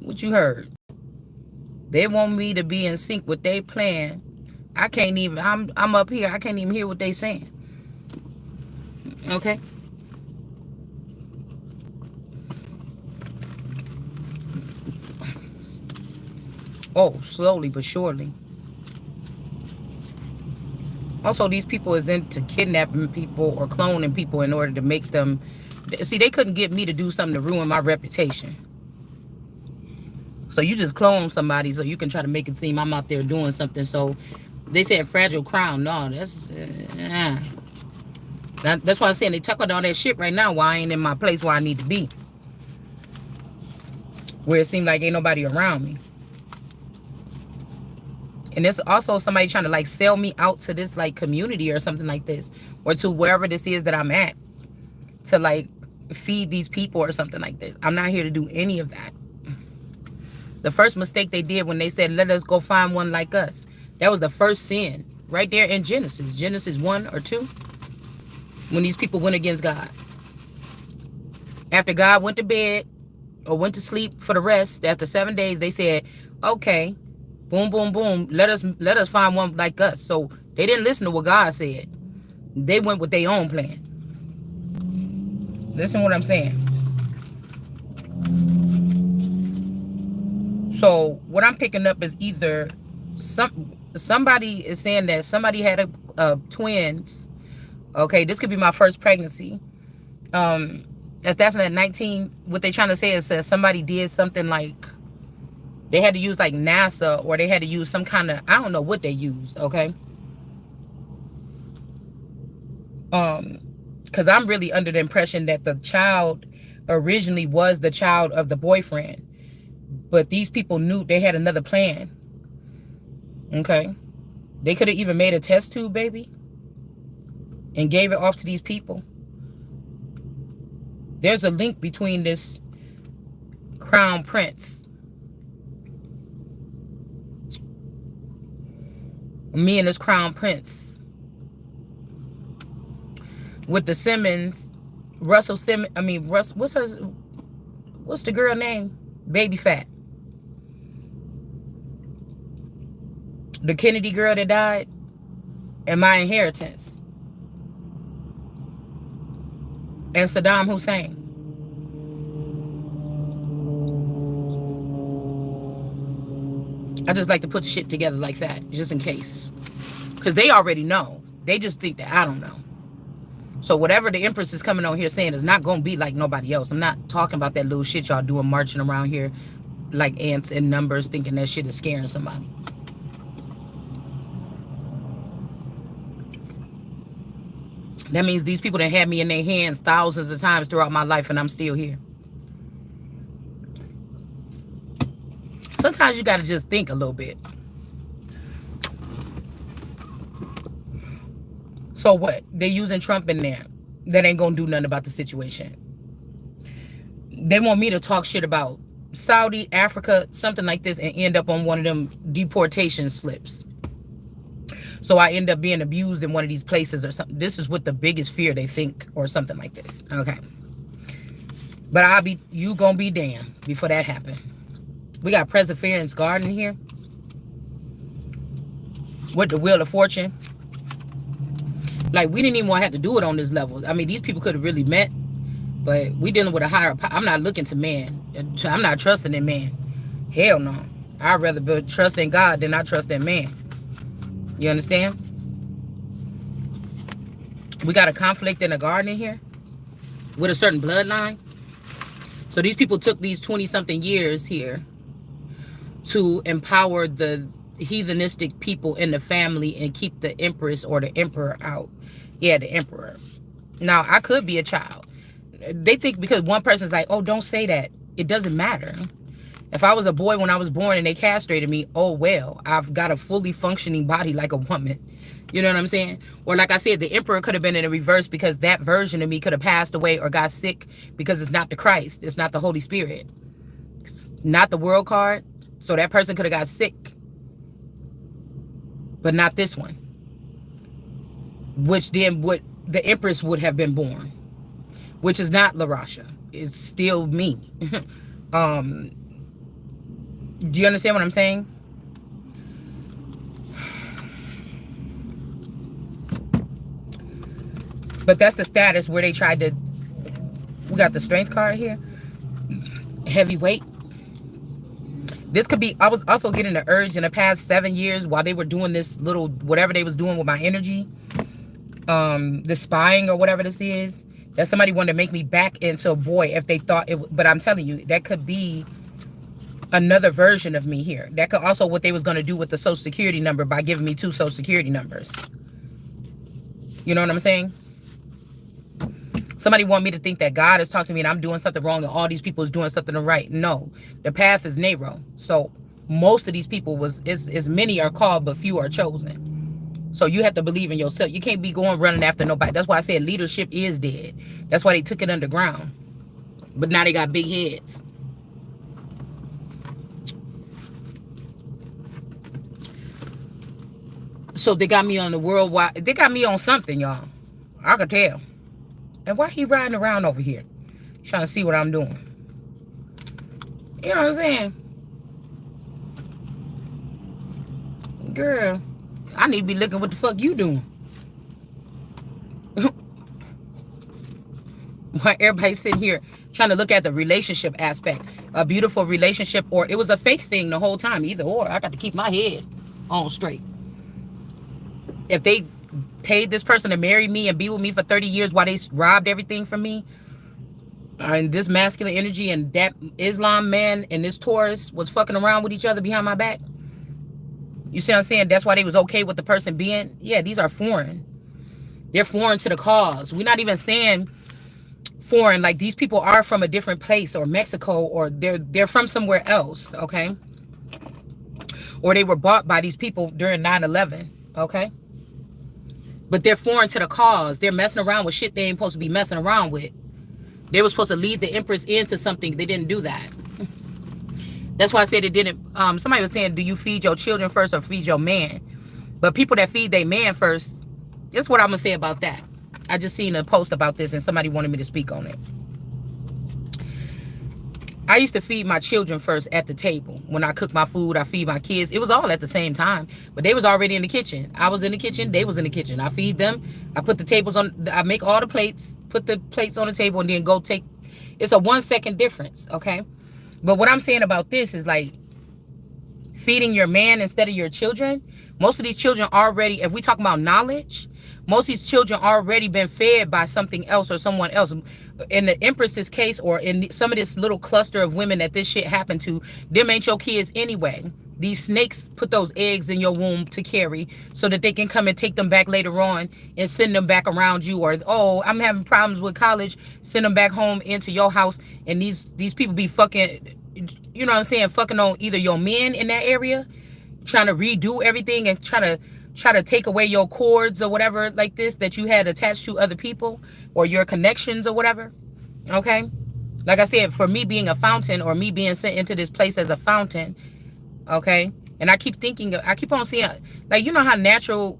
What you heard? They want me to be in sync with their plan. I can't even. I'm up here. I can't even hear what they saying. Okay. Oh, slowly but surely. Also, these people is into kidnapping people or cloning people in order to make them. See, they couldn't get me to do something to ruin my reputation. So you just clone somebody so you can try to make it seem I'm out there doing something. So they said fragile crown. No, that's why I'm saying they talk about all that shit right now. Why I ain't in my place where I need to be, where it seems like ain't nobody around me. And there's also somebody trying to like sell me out to this like community or something like this, or to wherever this is that I'm at, to like feed these people or something like this. I'm not here to do any of that. The first mistake they did when they said, let us go find one like us. That was the first sin right there in Genesis. Genesis 1 or 2. When these people went against God. After God went to bed or went to sleep for the rest, after 7 days, they said, okay, boom, boom, boom. Let us find one like us. So they didn't listen to what God said. They went with their own plan. Listen to what I'm saying. So what I'm picking up is either somebody is saying that somebody had a twins. Okay, this could be my first pregnancy. If that's at 19, what they trying to say is that somebody did something like they had to use like NASA, or they had to use some kind of, I don't know what they used. Okay. Because I'm really under the impression that the child originally was the child of the boyfriend, but these people knew they had another plan. Okay. They could have even made a test tube baby and gave it off to these people. There's a link between this crown prince, me and this crown prince, with the Simmons, Russell Simmons. I mean, what's the girl name? Baby Fat. The Kennedy girl that died, and my inheritance. And Saddam Hussein. I just like to put shit together like that, just in case. Because they already know. They just think that I don't know. So whatever the Empress is coming on here saying is not going to be like nobody else. I'm not talking about that little shit y'all doing marching around here like ants in numbers thinking that shit is scaring somebody. That means these people that had me in their hands thousands of times throughout my life and I'm still here. Sometimes you got to just think a little bit. So what? They're using Trump in there. That ain't going to do nothing about the situation. They want me to talk shit about Saudi, Africa, something like this, and end up on one of them deportation slips. So I end up being abused in one of these places or something. This is what the biggest fear they think, or something like this. Okay. But you gonna be damned before that happen. We got Perseverance Garden here. With the Wheel of Fortune. Like, we didn't even want to have to do it on this level. I mean, these people could have really met. But we dealing with a higher power. I'm not looking to man. I'm not trusting in man. Hell no. I'd rather be trusting God than I trust in man. You understand? We got a conflict in the garden here with a certain bloodline. So these people took these 20-something years here to empower the heathenistic people in the family and keep the Empress or the Emperor out. Yeah, the Emperor. Now, I could be a child. They think because one person's like, oh, don't say that. It doesn't matter. If I was a boy when I was born and they castrated me, oh, well, I've got a fully functioning body like a woman. You know what I'm saying? Or like I said, the Emperor could have been in a reverse because that version of me could have passed away or got sick because it's not the Christ. It's not the Holy Spirit. It's not the world card. So that person could have got sick. But not this one. Which then would the Empress would have been born. Which is not LaRasha. It's still me. Do you understand what I'm saying? But that's the status where they tried to. We got the strength card here. Heavyweight. This could be, I was also getting the urge in the past 7 years while they were doing this little, whatever they was doing with my energy, the spying or whatever this is, that somebody wanted to make me back into a boy if they thought it, but I'm telling you, that could be another version of me here. That could also what they was going to do with the social security number by giving me 2 social security numbers. You know what I'm saying? Somebody want me to think that God is talking to me and I'm doing something wrong and all these people is doing something right. No, the path is narrow. So most of these people is many are called, but few are chosen. So you have to believe in yourself. You can't be going running after nobody. That's why I said leadership is dead. That's why they took it underground. But now they got big heads. So they got me on the worldwide. They got me on something, y'all. I could tell. And why he riding around over here? Trying to see what I'm doing. You know what I'm saying? Girl, I need to be looking what the fuck you doing. Why everybody's sitting here trying to look at the relationship aspect. A beautiful relationship, or it was a fake thing the whole time. Either or. I got to keep my head on straight. If they paid this person to marry me and be with me for 30 years while they robbed everything from me, and this masculine energy and that Islam man and this Taurus was fucking around with each other behind my back, you see what I'm saying? That's why they was okay with the person being, yeah, these are foreign. They're foreign to the cause. We're not even saying foreign, like these people are from a different place, or Mexico, or they're from somewhere else, okay? Or they were bought by these people during 9/11, okay? But they're foreign to the cause. They're messing around with shit they ain't supposed to be messing around with. They were supposed to lead the Empress into something. They didn't do that. That's why I said it didn't. Somebody was saying, do you feed your children first or feed your man? But people that feed their man first, that's what I'm going to say about that. I just seen a post about this and somebody wanted me to speak on it. I used to feed my children first at the table. When I cook my food, I feed my kids. It was all at the same time, but they was already in the kitchen. I was in the kitchen. They was in the kitchen. I feed them. I put the tables on. I make all the plates, put the plates on the table, and then go take. It's a 1 second difference, okay? But what I'm saying about this is like feeding your man instead of your children. Most of these children already, if we talk about knowledge, most of these children already been fed by something else or someone else. In the Empress's case, or in some of this little cluster of women that this shit happened to, them ain't your kids anyway. These snakes put those eggs in your womb to carry so that they can come and take them back later on and send them back around you. Or, oh, I'm having problems with college, send them back home into your house. And these people be fucking, you know what I'm saying, fucking on either your men in that area, trying to redo everything and try to take away your cords or whatever like this that you had attached to other people or your connections or whatever. Okay? Like I said, for me being a fountain, or me being sent into this place as a fountain, okay? And I keep thinking, I keep on seeing, like, you know how natural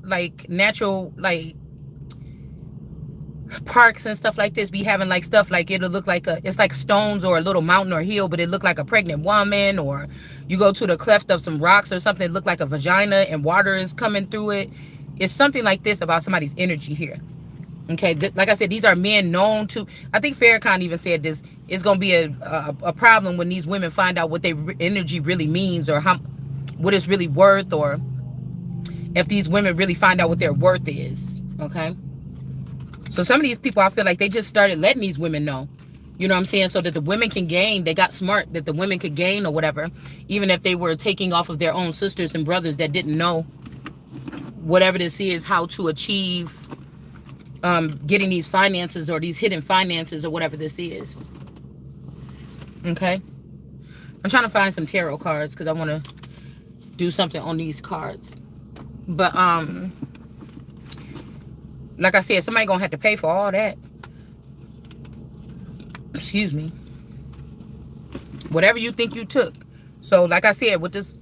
parks and stuff like this be having like stuff like it'll look like it's like stones or a little mountain or hill, but it look like a pregnant woman. Or you go to the cleft of some rocks or something, it look like a vagina and water is coming through it. It's something like this about somebody's energy here. Okay, like I said, these are men known to, I think Farrakhan even said this, it's going to be a problem when these women find out what their energy really means, or what it's really worth, or if these women really find out what their worth is. Okay, so some of these people, I feel like they just started letting these women know, you know what I'm saying, so that the women can gain. They got smart that the women could gain or whatever, even if they were taking off of their own sisters and brothers that didn't know whatever this is, how to achieve getting these finances or these hidden finances or whatever this is. Okay, I'm trying to find some tarot cards because I want to do something on these cards. But like I said, somebody gonna have to pay for all that. Excuse me. Whatever you think you took. So like I said, with this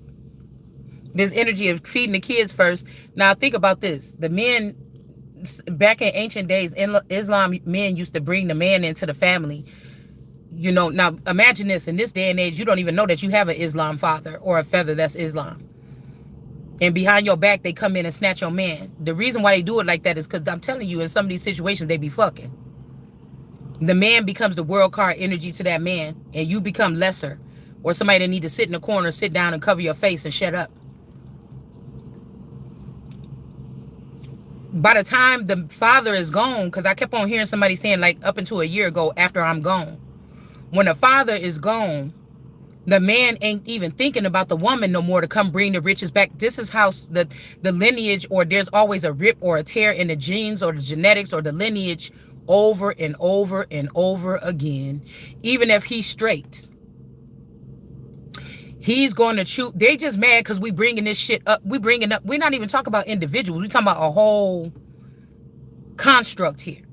energy of feeding the kids first. Now think about this. The men back in ancient days, Islam men used to bring the man into the family. You know, now imagine this, in this day and age, you don't even know that you have an Islam father or a feather that's Islam. And behind your back, they come in and snatch your man. The reason why they do it like that is because I'm telling you, in some of these situations, they be fucking. The man becomes the world car energy to that man, and you become lesser. Or somebody that need to sit in the corner, sit down and cover your face and shut up. By the time the father is gone, because I kept on hearing somebody saying, like, up until a year ago, after I'm gone. When the father is gone, the man ain't even thinking about the woman no more to come bring the riches back. This is how the lineage, or there's always a rip or a tear in the genes or the genetics or the lineage over and over and over again. Even if he's straight, he's going to choose. They just mad because we bringing this shit up. We're not even talking about individuals. We're talking about a whole construct here.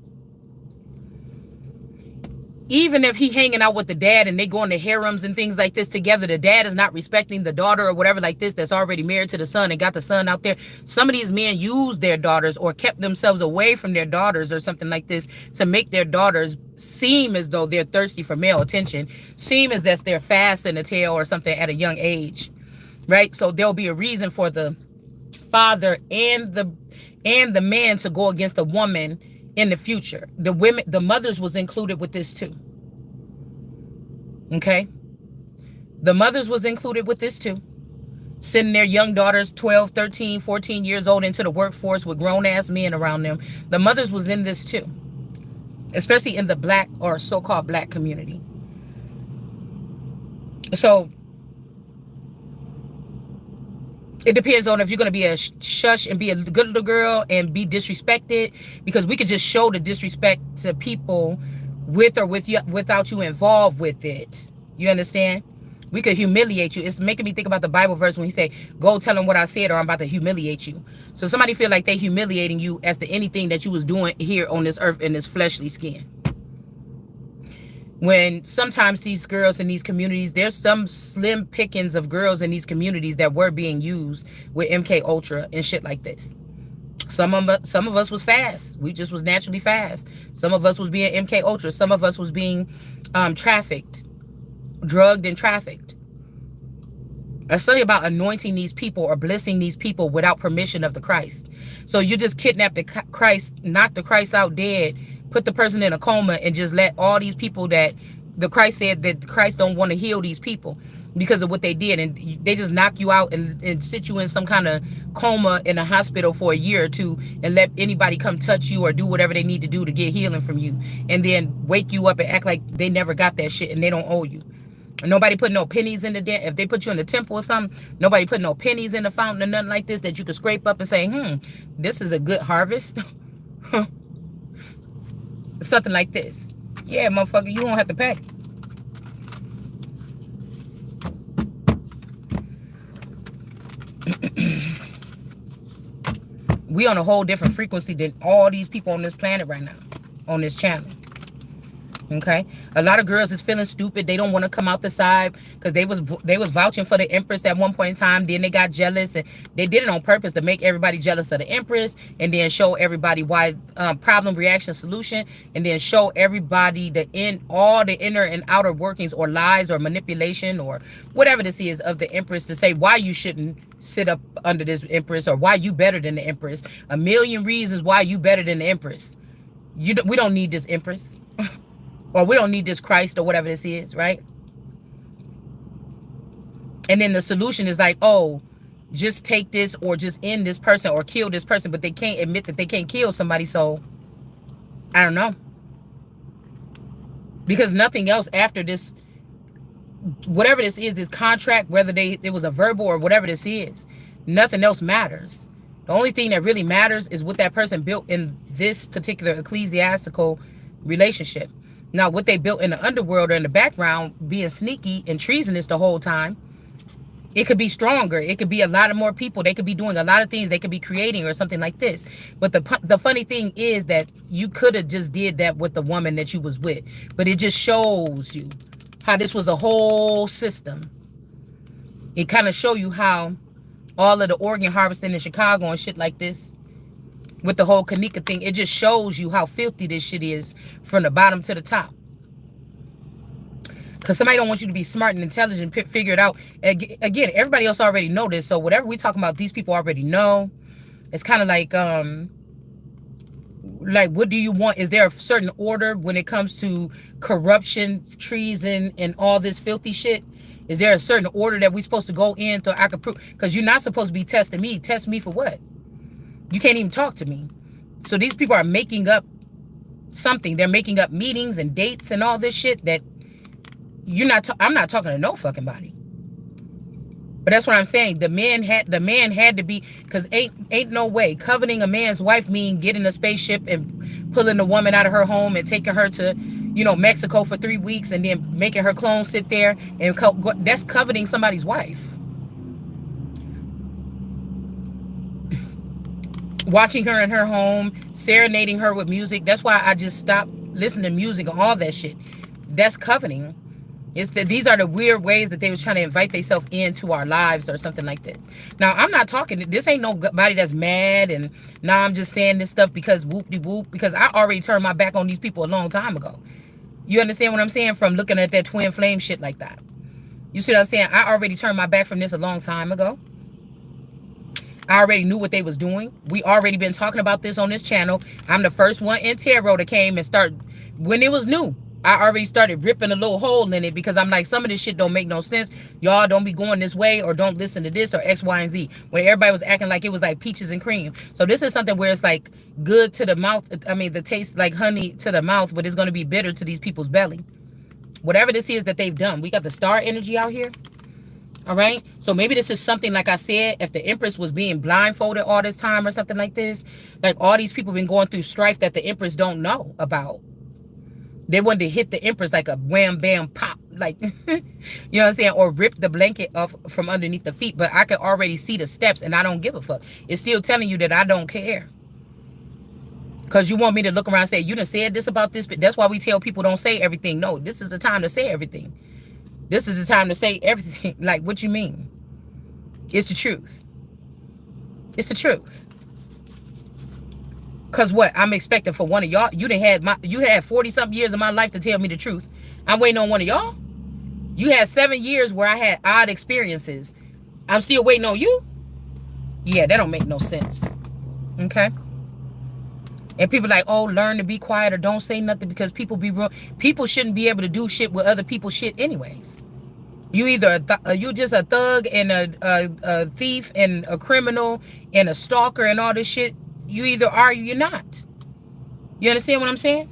Even if he hanging out with the dad and they going to harems and things like this together, the dad is not respecting the daughter or whatever like this that's already married to the son and got the son out there. Some of these men used their daughters or kept themselves away from their daughters or something like this to make their daughters seem as though they're thirsty for male attention, seem as if they're fast in the tail or something at a young age, right? So there'll be a reason for the father and the man to go against the woman in the future. The mothers was included with this too. Okay? The mothers was included with this too. Sending their young daughters, 12, 13, 14 years old, into the workforce with grown-ass men around them. The mothers was in this too. Especially in the black or so-called black community. So it depends on if you're going to be a shush and be a good little girl and be disrespected, because we could just show the disrespect to people with or without you involved with it. You understand? We could humiliate you. It's making me think about the Bible verse when he say, go tell them what I said or I'm about to humiliate you. So somebody feel like they humiliating you as to anything that you was doing here on this earth in this fleshly skin. When sometimes these girls in these communities, there's some slim pickings of girls in these communities that were being used with MK Ultra and shit like this. Some of us was fast. We just was naturally fast. Some of us was being MK Ultra. Some of us was being trafficked, drugged and trafficked. I tell you about anointing these people or blessing these people without permission of the Christ. So you just kidnap the Christ, knock the Christ out dead, put the person in a coma, and just let all these people that the Christ said that Christ don't want to heal these people because of what they did, and they just knock you out and sit you in some kind of coma in a hospital for a year or two and let anybody come touch you or do whatever they need to do to get healing from you, and then wake you up and act like they never got that shit and they don't owe you. Nobody put no pennies in the den. If they put you in the temple or something, nobody put no pennies in the fountain or nothing like this that you could scrape up and say, this is a good harvest. Something like this. Yeah, motherfucker, you won't have to pay. We on a whole different frequency than all these people on this planet right now, on this channel. Okay, a lot of girls is feeling stupid. They don't want to come out the side because they was vouching for the Empress at one point in time. Then they got jealous, and they did it on purpose to make everybody jealous of the Empress, and then show everybody why problem, reaction, solution, and then show everybody all the inner and outer workings or lies or manipulation or whatever this is of the Empress, to say why you shouldn't sit up under this Empress or why you better than the Empress. A million reasons why you better than the Empress. We don't need this Empress. Or we don't need this Christ or whatever this is, right? And then the solution is like, oh, just take this or just end this person or kill this person. But they can't admit that they can't kill somebody. So, I don't know. Because nothing else after this, whatever this is, this contract, whether it was a verbal or whatever this is, nothing else matters. The only thing that really matters is what that person built in this particular ecclesiastical relationship. Now, what they built in the underworld or in the background, being sneaky and treasonous the whole time, it could be stronger. It could be a lot of more people. They could be doing a lot of things. They could be creating or something like this. But the funny thing is that you could have just did that with the woman that you was with. But it just shows you how this was a whole system. It kind of show you how all of the organ harvesting in Chicago and shit like this, with the whole Kanika thing, it just shows you how filthy this shit is from the bottom to the top. Because somebody don't want you to be smart and intelligent, figure it out. Again, everybody else already know this. So whatever we talking about, these people already know. It's kind of like, what do you want? Is there a certain order when it comes to corruption, treason, and all this filthy shit? Is there a certain order that we supposed to go in so I can prove? Because you're not supposed to be testing me. Test me for what? You can't even talk to me. So these people are making up something. They're making up meetings and dates and all this shit that I'm not talking to no fucking body. But that's what I'm saying. The man had to be, because ain't no way coveting a man's wife mean getting a spaceship and pulling the woman out of her home and taking her to, Mexico for 3 weeks and then making her clone sit there and that's coveting somebody's wife. Watching her in her home, serenading her with music. That's why I just stopped listening to music and all that shit. That's coveting. It's that these are the weird ways that they was trying to invite themselves into our lives or something like this. Now, I'm not talking, this ain't nobody that's mad, and now I'm just saying this stuff because whoop-de-whoop, because I already turned my back on these people a long time ago. You understand what I'm saying? From looking at that twin flame shit like that. You see what I'm saying? I already turned my back from this a long time ago. I already knew what they was doing. We already been talking about this on this channel. I'm the first one in tarot that came and started when it was new. I already started ripping a little hole in it because I'm like, some of this shit don't make no sense. Y'all don't be going this way or don't listen to this or X, Y, and Z. When everybody was acting like it was like peaches and cream. So this is something where it's like good to the mouth. I mean, the taste like honey to the mouth, but it's going to be bitter to these people's belly. Whatever this is that they've done. We got the star energy out here. All right. So maybe this is something, like I said, if the Empress was being blindfolded all this time or something like this, like all these people been going through strife that the Empress don't know about. They wanted to hit the Empress like a wham, bam, pop, like, you know what I'm saying? Or rip the blanket off from underneath the feet. But I can already see the steps and I don't give a fuck. It's still telling you that I don't care. Because you want me to look around and say, you done said this about this. But that's why we tell people don't say everything. No, this is the time to say everything. This is the time to say everything. Like, what you mean? It's the truth. It's the truth. Cause what? I'm expecting for one of y'all. You had 40-something years of my life to tell me the truth. I'm waiting on one of y'all. You had 7 years where I had odd experiences. I'm still waiting on you. Yeah, that don't make no sense. Okay. And people like, oh, learn to be quiet or don't say nothing because people be real. People shouldn't be able to do shit with other people's shit anyways. You either you just a thug and a thief and a criminal and a stalker and all this shit. You either are or you're not. You understand what I'm saying?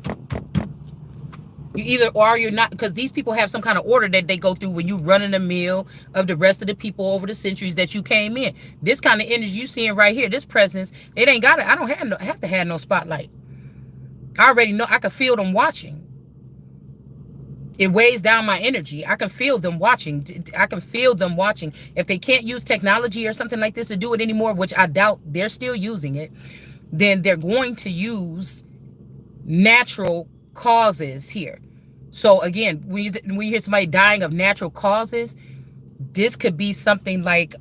You either are or you're not, because these people have some kind of order that they go through when you running the mill of the rest of the people over the centuries that you came in. This kind of energy you seeing right here, this presence, it ain't got it. I don't have to have no spotlight. I already know. I can feel them watching. It weighs down my energy. I can feel them watching. I can feel them watching. If they can't use technology or something like this to do it anymore, which I doubt they're still using it, then they're going to use natural causes here. So again, when you hear somebody dying of natural causes, this could be something like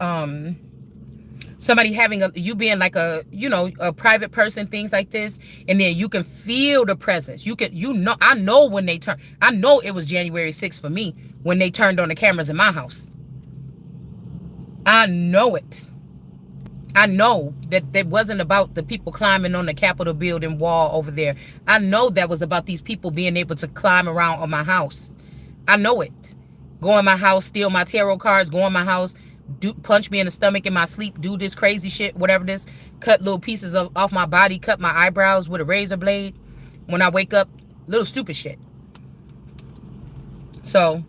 somebody having you being like a private person, things like this, and then you can feel the presence. I know when they turn. I know it was January 6th for me when they turned on the cameras in my house. I know it. I know that wasn't about the people climbing on the Capitol building wall over there. I know that was about these people being able to climb around on my house. I know it. Go in my house, steal my tarot cards, go in my house, punch me in the stomach in my sleep, do this crazy shit, whatever this, cut little pieces off my body, cut my eyebrows with a razor blade when I wake up, little stupid shit. So,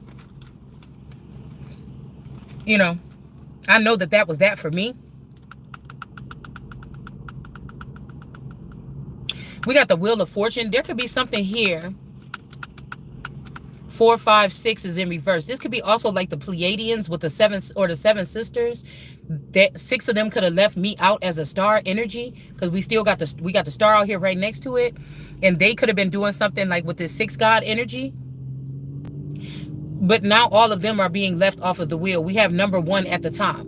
I know that was that for me. We got the Wheel of Fortune. There could be something here. 4, 5, 6 is in reverse. This could be also like the Pleiadians with the seven sisters. That 6 of them could have left me out as a star energy, because we still got the star out here right next to it, and they could have been doing something like with this 6 god energy. But now all of them are being left off of the wheel. We have number 1 at the top.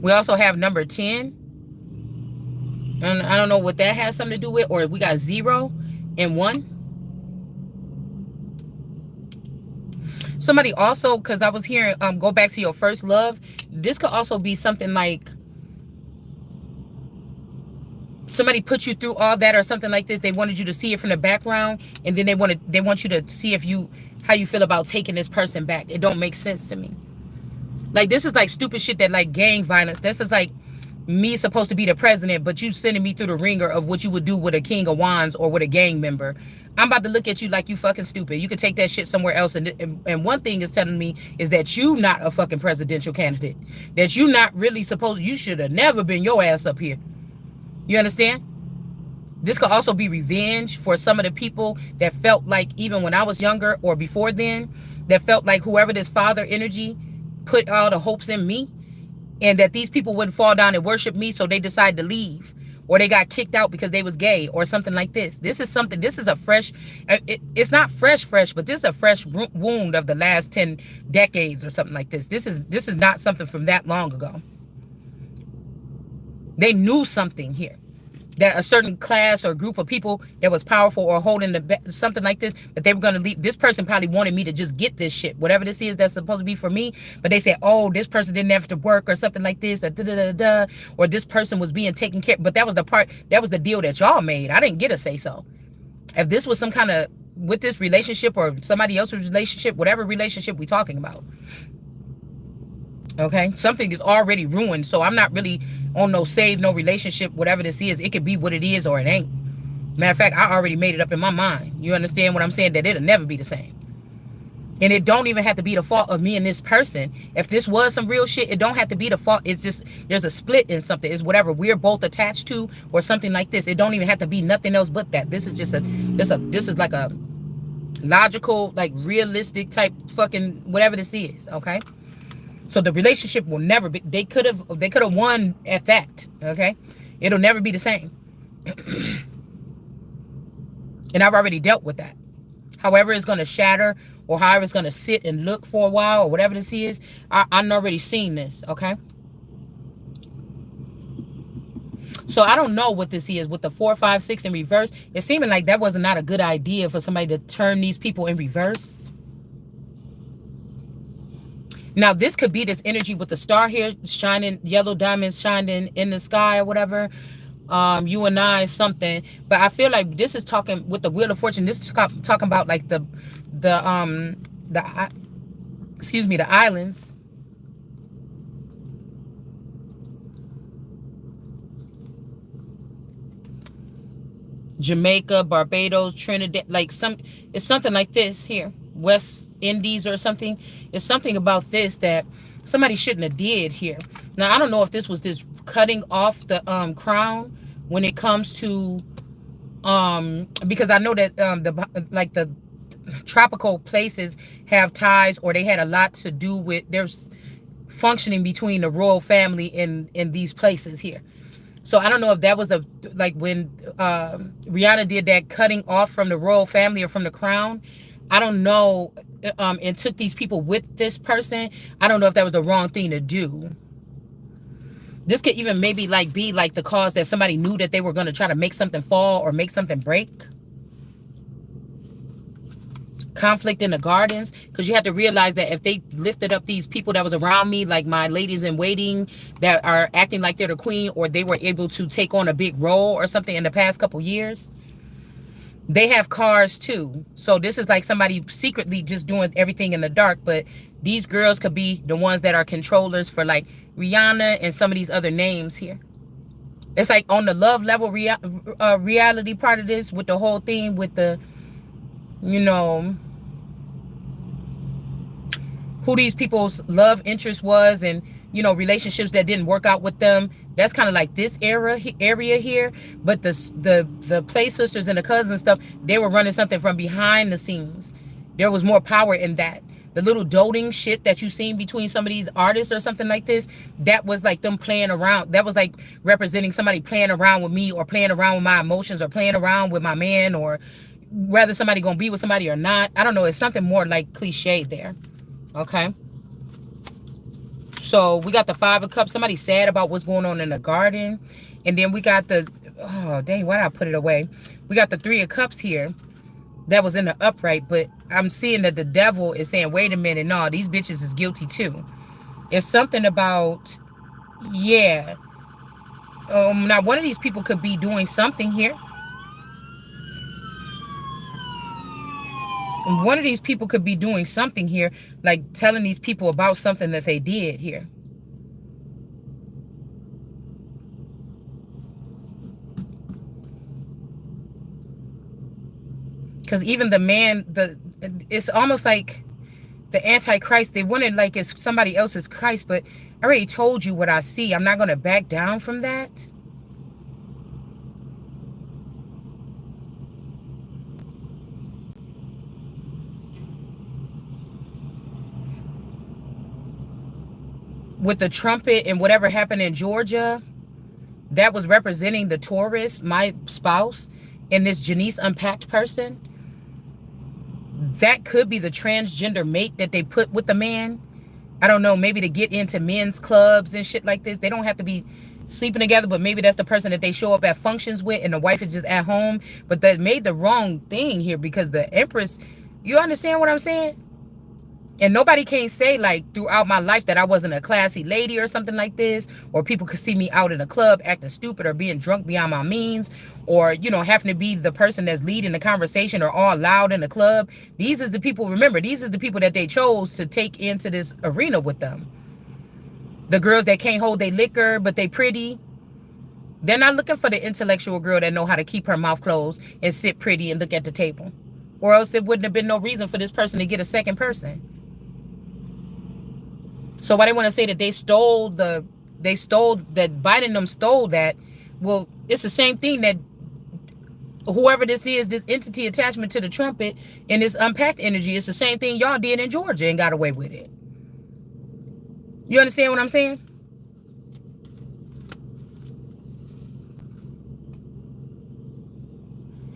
We also have number 10. And I don't know what that has something to do with, or we got 0 and 1. Somebody also, because I was hearing, go back to your first love. This could also be something like somebody put you through all that or something like this. They wanted you to see it from the background, and then they want you to see if you how you feel about taking this person back. It don't make sense to me. Like, this is like stupid shit that like gang violence. This is like me supposed to be the president, but you sending me through the ringer of what you would do with a king of wands or with a gang member. I'm about to look at you like you fucking stupid. You could take that shit somewhere else. And one thing is telling me is that you not a fucking presidential candidate. That you not really supposed, you should have never been your ass up here. You understand? This could also be revenge for some of the people that felt like, even when I was younger or before then, that felt like whoever this father energy put all the hopes in me, and that these people wouldn't fall down and worship me, so they decided to leave, or they got kicked out because they was gay or something like this. This is something, this is a fresh, it's not fresh, but this is a fresh wound of the last 10 decades or something like this. This is not something from that long ago. They knew something here, that a certain class or group of people that was powerful or holding something like this, that they were going to leave. This person probably wanted me to just get this shit, whatever this is that's supposed to be for me. But they said, oh, this person didn't have to work or something like this, or or this person was being taken care. But that was the deal that y'all made. I didn't get a say so. If this was some kind of, with this relationship or somebody else's relationship, whatever relationship we talking about, okay, something is already ruined. So I'm not really on no save, no relationship, whatever this is. It could be what it is or it ain't. Matter of fact, I already made it up in my mind. You understand what I'm saying? That it'll never be the same. And it don't even have to be the fault of me and this person. If this was some real shit, it don't have to be the fault. It's just, there's a split in something. It's whatever we're both attached to or something like this. It don't even have to be nothing else but that. This is just this is like a logical, like realistic type fucking whatever this is, okay? So the relationship will never be, they could have won at that, okay? It'll never be the same. And I've already dealt with that. However it's going to shatter, or however it's going to sit and look for a while, or whatever this is, I've already seen this, okay? So I don't know what this is with the 4, 5, 6 in reverse. It's seeming like that was not a good idea for somebody to turn these people in reverse. Now, this could be this energy with the star here, shining, yellow diamonds shining in the sky or whatever. You and I, something. But I feel like this is talking with the Wheel of Fortune. This is talking about like the islands. Jamaica, Barbados, Trinidad, like it's something like this here. West Indies or something. It's something about this that somebody shouldn't have did here. Now, I don't know if this was this cutting off the crown when it comes to because I know that the tropical places have ties, or they had a lot to do with there's functioning between the royal family in these places here. So I don't know if that was like when Rihanna did that cutting off from the royal family or from the crown. I don't know, and took these people with this person. I don't know if that was the wrong thing to do. This could even maybe like be like the cause that somebody knew that they were going to try to make something fall or make something break. Conflict in the gardens, because you have to realize that if they lifted up these people that was around me, like my ladies in waiting that are acting like they're the queen, or they were able to take on a big role or something in the past couple years, they have cars too. So this is like somebody secretly just doing everything in the dark. But these girls could be the ones that are controllers for like Rihanna and some of these other names here. It's like on the love level reality part of this, with the whole thing with the, you know, who these people's love interest was, and, you know, relationships that didn't work out with them. That's kind of like this area here. But the play sisters and the cousins stuff, they were running something from behind the scenes. There was more power in that. The little doting shit that you seen between some of these artists or something like this, that was like them playing around. That was like representing somebody playing around with me, or playing around with my emotions, or playing around with my man, or whether somebody gonna be with somebody or not. I don't know. It's something more like cliche there. Okay. So we got the 5 of Cups. Somebody sad about what's going on in the garden. And then we got the, oh dang, why did I put it away? We got the 3 of Cups here. that was in the upright, but I'm seeing that the devil is saying, wait a minute, no, these bitches is guilty too. It's something about, yeah. Now one of these people could be doing something here. One of these people could be doing something here, like telling these people about something that they did here. Because even the man, it's almost like the Antichrist, they want it like it's somebody else's Christ, but I already told you what I see. I'm not going to back down from that. With the trumpet and whatever happened in Georgia, that was representing the Taurus, my spouse, and this Janice Unpacked person. That could be the transgender mate that they put with the man. I don't know, maybe to get into men's clubs and shit like this. They don't have to be sleeping together, but maybe that's the person that they show up at functions with and the wife is just at home. But that made the wrong thing here because the Empress, you understand what I'm saying? And nobody can say like throughout my life that I wasn't a classy lady or something like this, or people could see me out in a club acting stupid or being drunk beyond my means, or, you know, having to be the person that's leading the conversation or all loud in the club. These is the people, remember, these is the people that they chose to take into this arena with them. The girls that can't hold their liquor, but they pretty. They're not looking for the intellectual girl that know how to keep her mouth closed and sit pretty and look at the table. Or else it wouldn't have been no reason for this person to get a second person. So why they want to say that that Biden and them stole that, well, it's the same thing that whoever this is, this entity attachment to the trumpet and this unpacked energy, it's the same thing y'all did in Georgia and got away with it. You understand what I'm saying?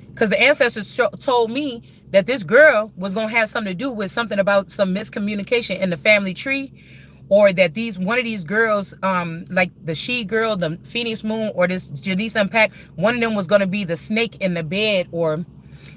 Because the ancestors told me that this girl was going to have something to do with something about some miscommunication in the family tree, or that one of these girls, like the she girl, the Phoenix Moon, or this Janice Unpacked, one of them was going to be the snake in the bed, or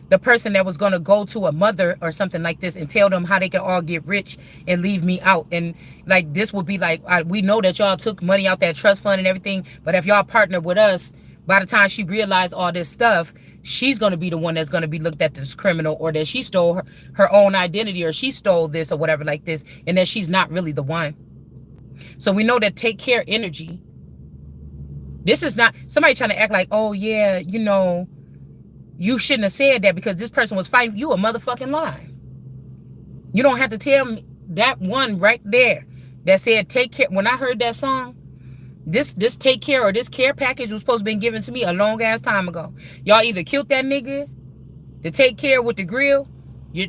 the person that was going to go to a mother or something like this and tell them how they can all get rich and leave me out. And like this would be like, we know that y'all took money out that trust fund and everything, but if y'all partner with us, by the time she realized all this stuff, she's going to be the one that's going to be looked at as criminal, or that she stole her own identity, or she stole this or whatever like this, and that she's not really the one. So we know that take care energy. This is not somebody trying to act like, oh yeah, you know, you shouldn't have said that because this person was fighting. You a motherfucking lie. You don't have to tell me that one right there that said take care. When I heard that song, this take care or this care package was supposed to be given to me a long ass time ago. Y'all either killed that nigga to take care with the grill.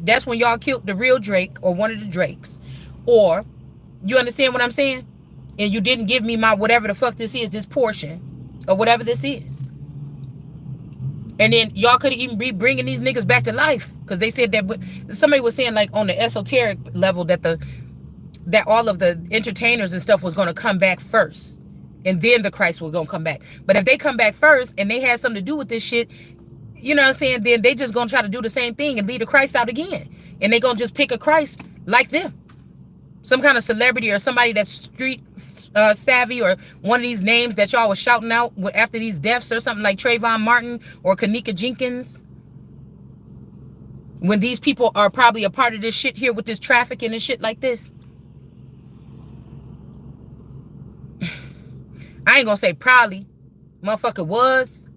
That's when y'all killed the real Drake or one of the Drakes. Or, you understand what I'm saying? And you didn't give me my whatever the fuck this is, this portion, or whatever this is. And then y'all could even be bringing these niggas back to life. Because they said that, but somebody was saying like on the esoteric level that that all of the entertainers and stuff was going to come back first. And then the Christ was going to come back. But if they come back first and they had something to do with this shit, you know what I'm saying, then they just going to try to do the same thing and leave the Christ out again. And they going to just pick a Christ like them. Some kind of celebrity or somebody that's street savvy, or one of these names that y'all was shouting out after these deaths or something, like Trayvon Martin or Kanika Jenkins. When these people are probably a part of this shit here with this trafficking and shit like this. I ain't gonna say probably. Motherfucker was.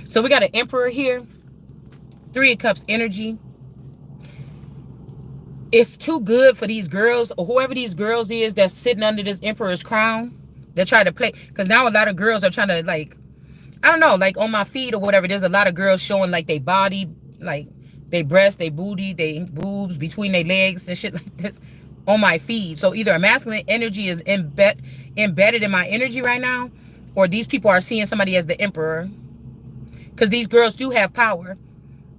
So we got an Emperor here. 3 of Cups energy. It's too good for these girls, or whoever these girls is that's sitting under this Emperor's crown. They're trying to play. Because now a lot of girls are trying to, like, I don't know, like on my feed or whatever, there's a lot of girls showing like their body, like they breasts, they booty, they boobs between their legs and shit like this on my feed. So either a masculine energy is embedded in my energy right now, or these people are seeing somebody as the Emperor. Because these girls do have power.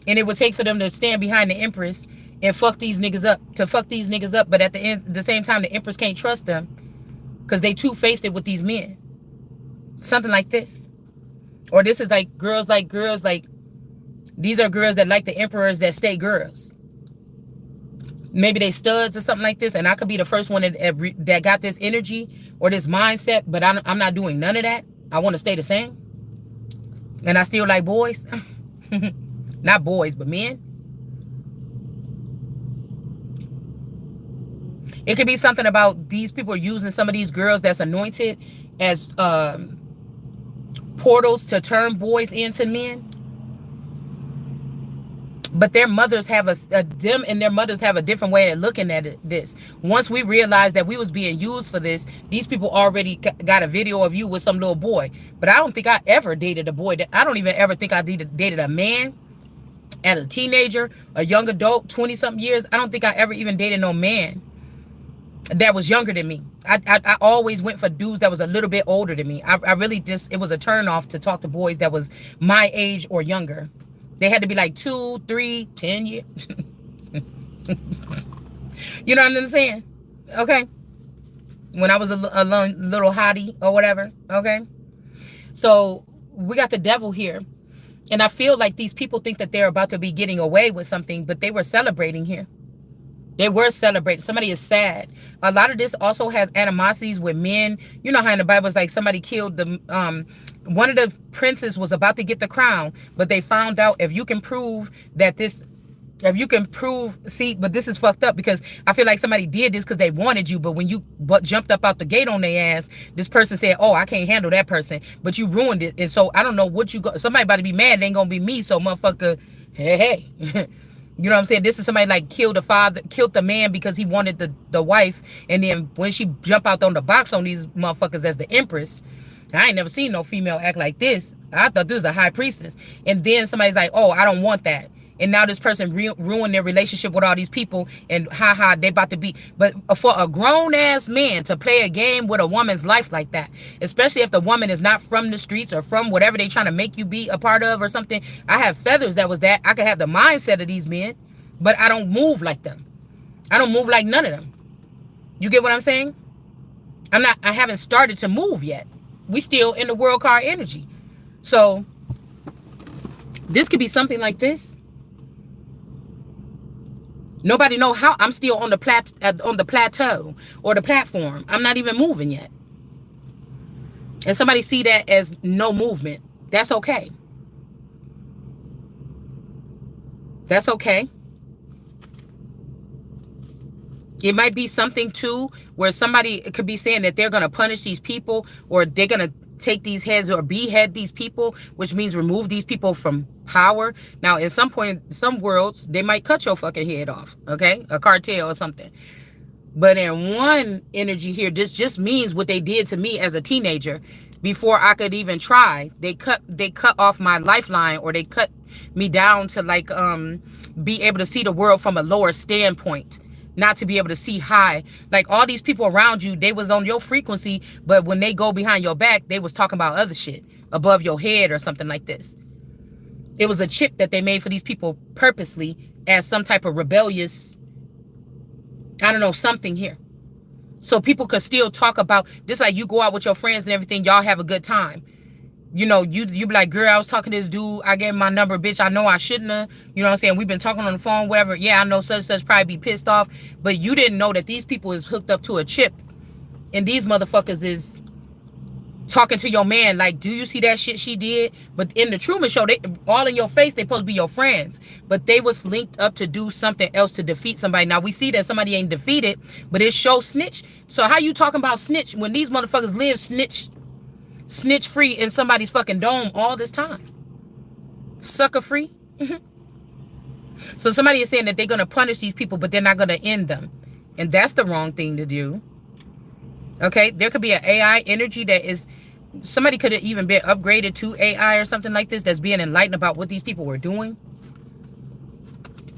And it would take for them to stand behind the Empress and fuck these niggas up. But at the same time, the Empress can't trust them because they two-faced it with these men. Something like this. Or this is like girls like girls, like these are girls that like the emperors that stay girls. Maybe they studs or something like this, and I could be the first one that got this energy or this mindset, but I'm not doing none of that. I want to stay the same. And I still like boys. Not boys, but men. It could be something about these people using some of these girls that's anointed as portals to turn boys into men. But their mothers have them and their mothers have a different way of looking at this. Once we realized that we was being used for this, these people already got a video of you with some little boy. But I don't think I ever dated a boy. I don't even ever think I dated a man as a teenager, a young adult, 20-something years. I don't think I ever even dated no man that was younger than me. I always went for dudes that was a little bit older than me. I really just, it was a turn off to talk to boys that was my age or younger. They had to be like 2, 3, 10 years. You know what I'm saying? Okay. When I was a little hottie or whatever. Okay. So we got the devil here. And I feel like these people think that they're about to be getting away with something, but they were celebrating here. They were celebrating. Somebody is sad. A lot of this also has animosities with men. You know how in the Bible it's like somebody killed the one of the princes was about to get the crown, but they found out if you can prove that this, if you can prove, see, but this is fucked up because I feel like somebody did this because they wanted you, but when you jumped up out the gate on their ass, this person said, oh, I can't handle that person, but you ruined it. And so I don't know what you got. Somebody about to be mad. It ain't gonna be me. So motherfucker, hey. You know what I'm saying? This is somebody like killed the man because he wanted the wife. And then when she jumped out on the box on these motherfuckers as the empress, I ain't never seen no female act like this. I thought this was a high priestess. And then somebody's like, oh, I don't want that. And now this person ruined their relationship with all these people. And they about to be. But for a grown-ass man to play a game with a woman's life like that, especially if the woman is not from the streets or from whatever they trying to make you be a part of or something. I have feathers that was that. I could have the mindset of these men, but I don't move like them. I don't move like none of them. You get what I'm saying? I haven't started to move yet. We still in the world card energy. So this could be something like this. Nobody know how. I'm still on the plateau or the platform. I'm not even moving yet. And somebody see that as no movement. That's okay. That's okay. It might be something too where somebody could be saying that they're going to punish these people or they're going to take these heads or behead these people, which means remove these people from power. Now, at some point, some worlds, they might cut your fucking head off, okay? A cartel or something. But in one energy here, this just means what they did to me as a teenager before I could even try. They cut off my lifeline, or they cut me down to like be able to see the world from a lower standpoint. Not to be able to see high. Like all these people around you, they was on your frequency, but when they go behind your back, they was talking about other shit above your head or something like this. It was a chip that they made for these people purposely as some type of rebellious, I don't know, something here. So people could still talk about this, like you go out with your friends and everything, y'all have a good time. You know, you be like, girl, I was talking to this dude. I gave him my number, bitch. I know I shouldn't have. You know what I'm saying? We've been talking on the phone, whatever. Yeah, I know such probably be pissed off. But you didn't know that these people is hooked up to a chip. And these motherfuckers is talking to your man like, do you see that shit she did? But in the Truman Show, they all in your face, they supposed to be your friends. But they was linked up to do something else to defeat somebody. Now, we see that somebody ain't defeated, but it shows snitch. So how you talking about snitch when these motherfuckers live snitch free in somebody's fucking dome all this time? Sucker free. So somebody is saying that they're going to punish these people, but they're not going to end them. And that's the wrong thing to do. Okay, there could be an AI energy that is, somebody could have even been upgraded to AI or something like this that's being enlightened about what these people were doing.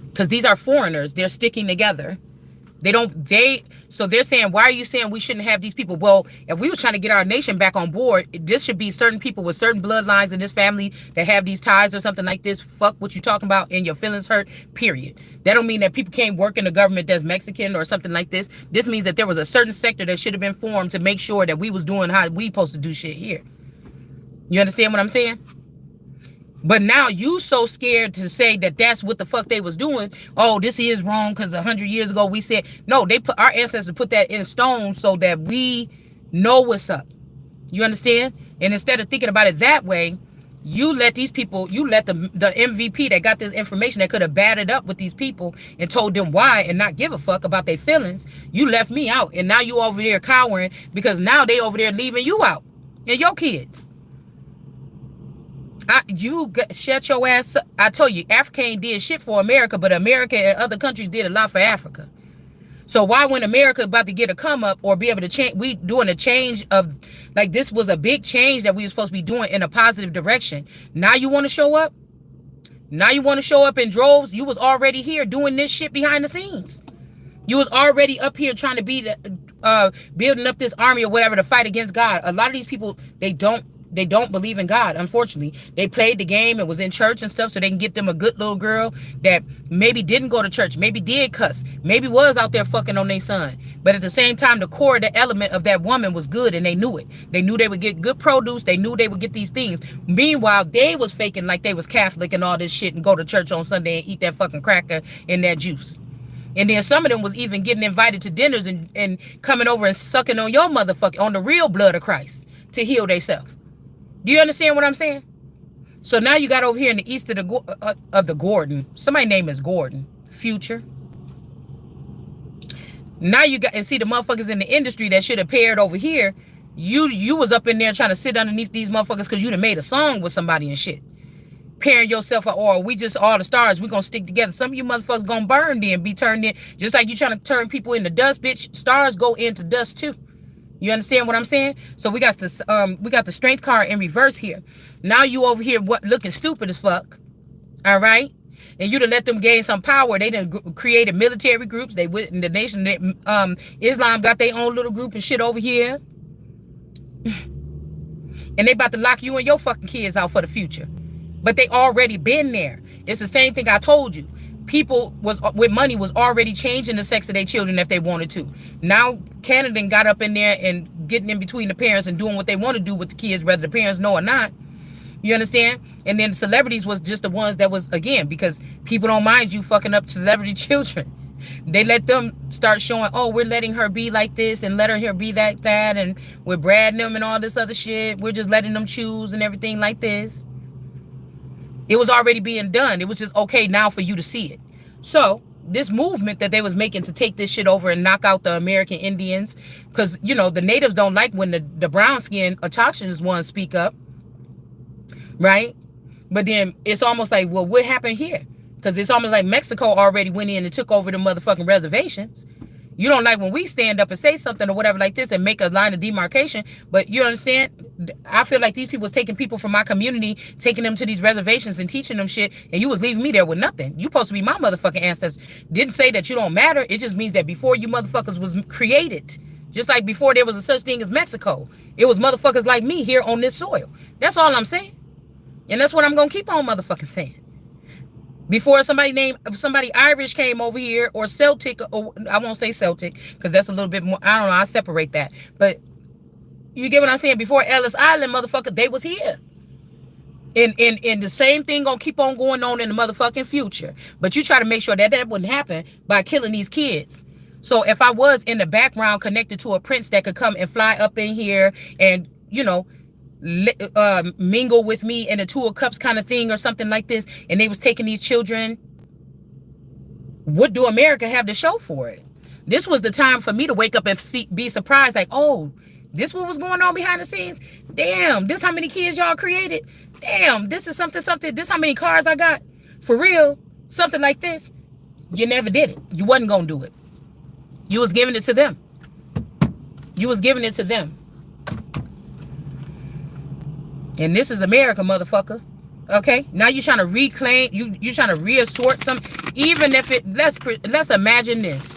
Because these are foreigners. They're sticking together. So they're saying, why are you saying we shouldn't have these people? Well, if we was trying to get our nation back on board, this should be certain people with certain bloodlines in this family that have these ties or something like this. Fuck what you talking about and your feelings hurt, period. That don't mean that people can't work in the government that's Mexican or something like this. This means that there was a certain sector that should have been formed to make sure that we was doing how we supposed to do shit here. You understand what I'm saying? But now you so scared to say that that's what the fuck they was doing. Oh, this is wrong because 100 years ago we said no. They put our ancestors put that in stone so that we know what's up. You understand? And instead of thinking about it that way, you let these people, you let the MVP that got this information that could have batted up with these people and told them why and not give a fuck about their feelings. You left me out, and now you over there cowering because now they over there leaving you out and your kids. Shut your ass up. I told you, Africa ain't did shit for America, but America and other countries did a lot for Africa. So why, when America about to get a come up or be able to change, we doing a change of, like, this was a big change that we were supposed to be doing in a positive direction. Now you want to show up? Now you want to show up in droves? You was already here doing this shit behind the scenes. You was already up here trying to be building up this army or whatever to fight against God. A lot of these people, they don't believe in God, unfortunately. They played the game and was in church and stuff so they can get them a good little girl that maybe didn't go to church, maybe did cuss, maybe was out there fucking on their son. But at the same time, the core, the element of that woman was good, and they knew it. They knew they would get good produce. They knew they would get these things. Meanwhile, they was faking like they was Catholic and all this shit and go to church on Sunday and eat that fucking cracker and that juice. And then some of them was even getting invited to dinners and coming over and sucking on your motherfucker, on the real blood of Christ to heal themselves. Do you understand what I'm saying? So now you got over here in the east of the Gordon. Somebody's name is Gordon. Future. Now you got, and see the motherfuckers in the industry that should have paired over here. You was up in there trying to sit underneath these motherfuckers because you done made a song with somebody and shit. Pairing yourself, or we just all the stars, we gonna stick together. Some of you motherfuckers gonna burn then, be turned in. Just like you trying to turn people into dust, bitch. Stars go into dust too. You understand what I'm saying? So we got this we got the strength card in reverse here. Now you over here looking stupid as fuck. All right? And you to let them gain some power. They done created military groups. They went in the nation, Islam got their own little group and shit over here. And they about to lock you and your fucking kids out for the future. But they already been there. It's the same thing I told you. People with money was already changing the sex of their children if they wanted to. Now Canada got up in there and getting in between the parents and doing what they want to do with the kids, whether the parents know or not. You understand? And then the celebrities was just the ones that was, again, because people don't mind you fucking up celebrity children. They let them start showing, oh, we're letting her be like this and let her be like that, and we're bragging them and all this other shit. We're just letting them choose and everything like this. It was already being done. It was just okay now for you to see it. So this movement that they was making to take this shit over and knock out the American Indians, because, you know, the natives don't like when the brown skin autochthonous ones speak up, right? But then it's almost like, well, what happened here? Because it's almost like Mexico already went in and took over the motherfucking reservations. You don't like when we stand up and say something or whatever like this and make a line of demarcation. But you understand? I feel like these people was taking people from my community, taking them to these reservations and teaching them shit. And you was leaving me there with nothing. You supposed to be my motherfucking ancestors. Didn't say that you don't matter. It just means that before you motherfuckers was created, just like before there was a such thing as Mexico, it was motherfuckers like me here on this soil. That's all I'm saying. And that's what I'm going to keep on motherfucking saying. Before somebody Irish came over here, or Celtic, or I won't say Celtic because that's a little bit more, I don't know, I separate that. But you get what I'm saying? Before Ellis Island, motherfucker, they was here. And the same thing gonna keep on going on in the motherfucking future. But you try to make sure that that wouldn't happen by killing these kids. So if I was in the background connected to a prince that could come and fly up in here and, you know, mingle with me in a Two of Cups kind of thing or something like this, and they was taking these children, what do America have to show for it? This was the time for me to wake up and be surprised, like, oh, this what was going on behind the scenes? Damn, this how many kids y'all created? Damn, this is something, this how many cars I got? For real? Something like this? You never did it. You wasn't gonna do it. You was giving it to them. You was giving it to them. And this is America, motherfucker. Okay? Now you're trying to reclaim, you're trying to reassort some, even if it, let's imagine this,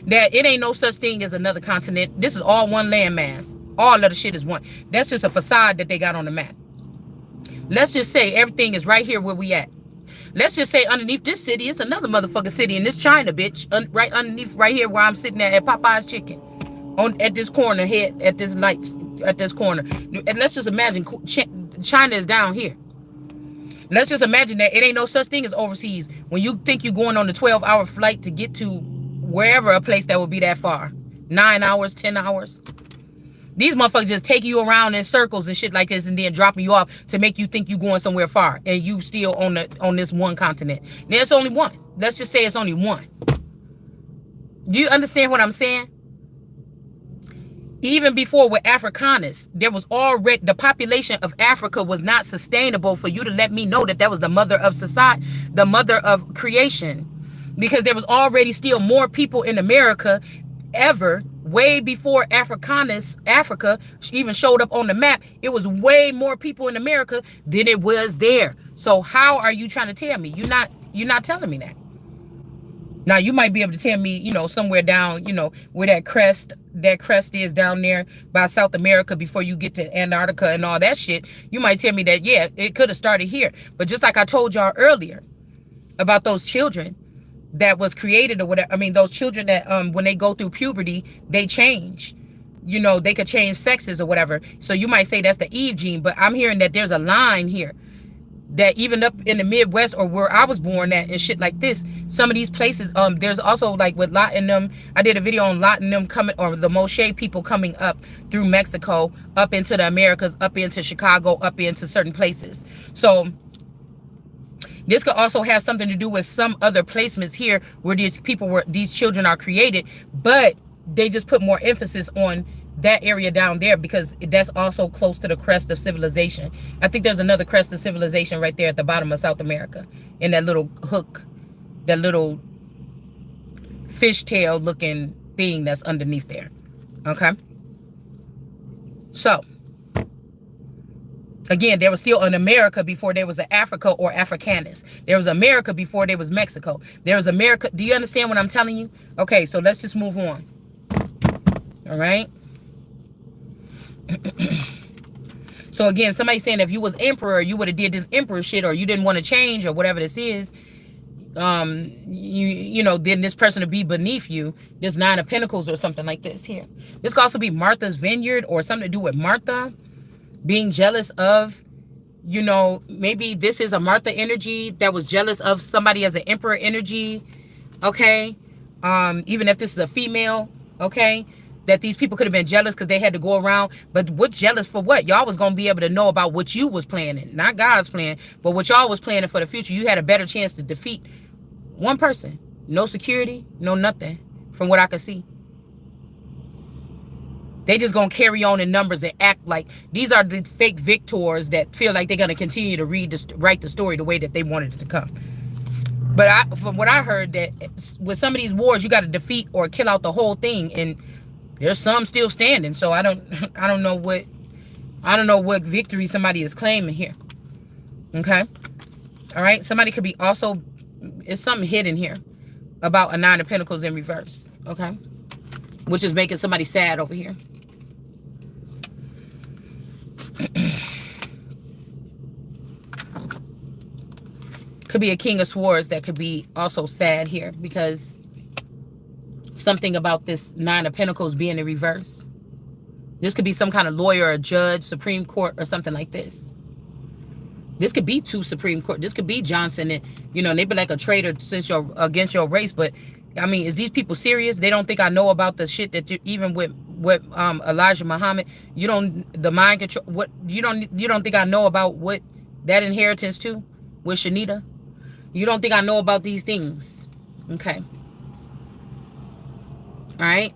that it ain't no such thing as another continent. This is all one landmass. All of the shit is one. That's just a facade that they got on the map. Let's just say everything is right here where we at. Let's just say underneath this city, it's another motherfucking city in this China, bitch. Right underneath, right here where I'm sitting at Popeye's Chicken. At this corner here, at this lights, at this corner. And let's just imagine China is down here. Let's just imagine that it ain't no such thing as overseas. When you think you're going on the 12-hour flight to get to wherever, a place that would be that far. 9 hours, 10 hours. These motherfuckers just take you around in circles and shit like this and then dropping you off to make you think you going somewhere far. And you still on this one continent. There's only one. Let's just say it's only one. Do you understand what I'm saying? Even before with Afrikaners, there was already, the population of Africa was not sustainable for you to let me know that that was the mother of society, the mother of creation. Because there was already still more people in America ever, way before Afrikaners, Africa even showed up on the map. It was way more people in America than it was there. So how are you trying to tell me? You're not telling me that. Now, you might be able to tell me, you know, somewhere down, you know, where that crest is down there by South America before you get to Antarctica and all that shit. You might tell me that, yeah, it could have started here. But just like I told y'all earlier about those children that was created or whatever. I mean, those children that when they go through puberty, they change. You know, they could change sexes or whatever. So you might say that's the Eve gene. But I'm hearing that there's a line here that even up in the Midwest or where I was born at and shit like this, some of these places, there's also like with Lot and them, I did a video on Lot and them coming, or the Moshe people coming up through Mexico, up into the Americas, up into Chicago, up into certain places. So this could also have something to do with some other placements here where these children are created, but they just put more emphasis on that area down there because that's also close to the crest of civilization. I think there's another crest of civilization right there at the bottom of South America in that little hook, that little fishtail looking thing that's underneath there. Okay. So again, there was still an America before there was an Africa or Afrikaners. There was America before there was Mexico. There was America. Do you understand what I'm telling you? Okay, so let's just move on. All right. So again, somebody saying if you was emperor, you would have did this emperor shit, or you didn't want to change, or whatever this is. You know, then this person would be beneath you. This 9 of Pentacles or something like this here. This could also be Martha's Vineyard or something to do with Martha being jealous of, you know, maybe this is a Martha energy that was jealous of somebody as an emperor energy. Okay. Even if this is a female, okay, that these people could have been jealous because they had to go around. But what jealous for what? Y'all was going to be able to know about what you was planning. Not God's plan, but what y'all was planning for the future. You had a better chance to defeat one person. No security, no nothing from what I could see. They just going to carry on in numbers and act like these are the fake victors that feel like they're going to continue to write the story the way that they wanted it to come. But from what I heard, that with some of these wars, you got to defeat or kill out the whole thing, and there's some still standing. So I don't know what victory somebody is claiming here. Okay. All right. Somebody could be also, it's something hidden here about a 9 of Pentacles in reverse. Okay. Which is making somebody sad over here. Could be a King of Swords that could be also sad here because something about this 9 of Pentacles being in reverse. This could be some kind of lawyer or judge, Supreme Court or something like this. This could be 2 Supreme Court. This could be Johnson and, you know, they be like a traitor since you're against your race. But I mean, is these people serious? They don't think I know about the shit that you, even with Elijah Muhammad, you don't, the mind control, what you don't think I know about what that inheritance too with Shanita? You don't think I know about these things? Okay. All right.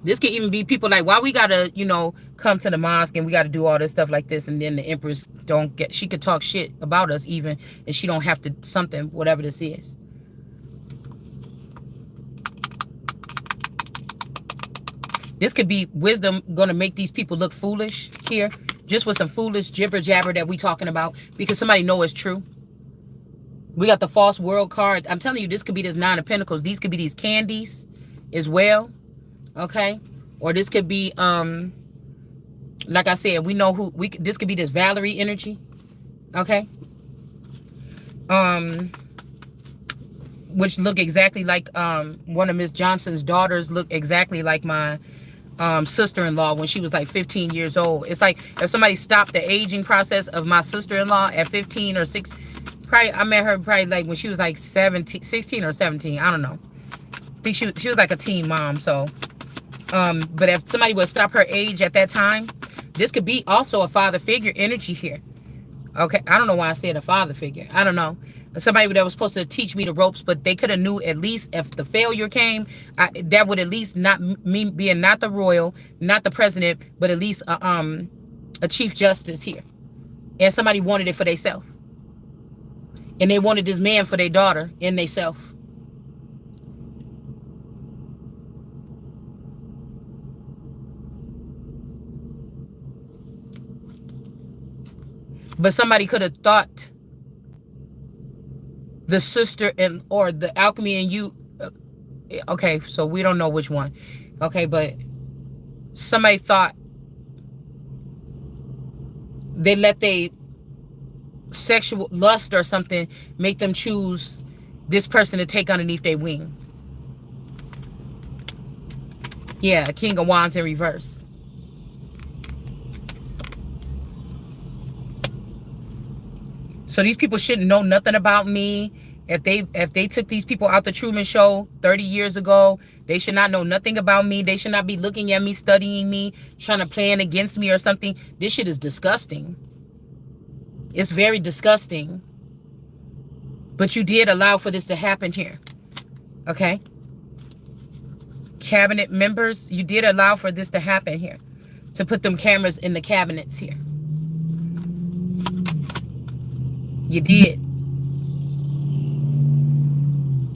This could even be people like, why we gotta, you know, come to the mosque and we gotta do all this stuff like this, and then the Empress don't get, she could talk shit about us even, and she don't have to something, whatever this is. This could be wisdom gonna make these people look foolish here, just with some foolish jibber jabber that we talking about, because somebody know it's true. We got the false world card. I'm telling you, this could be this 9 of Pentacles. These could be these candies as well. Okay. Or this could be, like I said, we know who, this could be this Valerie energy. Okay. Which look exactly like, one of Miss Johnson's daughters look exactly like my, sister-in-law when she was like 15 years old. It's like if somebody stopped the aging process of my sister-in-law at 15 or 6, probably I met her probably like when she was like 17, 16 or 17. I don't know. I think she was like a teen mom. So, but if somebody would stop her age at that time, this could be also a father figure energy here. Okay, I don't know why I said a father figure. I don't know. Somebody that was supposed to teach me the ropes, but they could have knew at least if the failure came, that would at least not me being not the royal, not the president, but at least a chief justice here. And somebody wanted it for themselves. And they wanted this man for their daughter and themselves. But somebody could have thought the sister and or the alchemy and you. Okay, so we don't know which one. Okay, but somebody thought they let they sexual lust or something make them choose this person to take underneath their wing. Yeah, King of Wands in reverse. So these people shouldn't know nothing about me. If they took these people out the Truman Show 30 years ago, they should not know nothing about me. They should not be looking at me, studying me, trying to plan against me or something. This shit is disgusting. It's very disgusting. But you did allow for this to happen here. Okay? Cabinet members, you did allow for this to happen here. To put them cameras in the cabinets here. You did.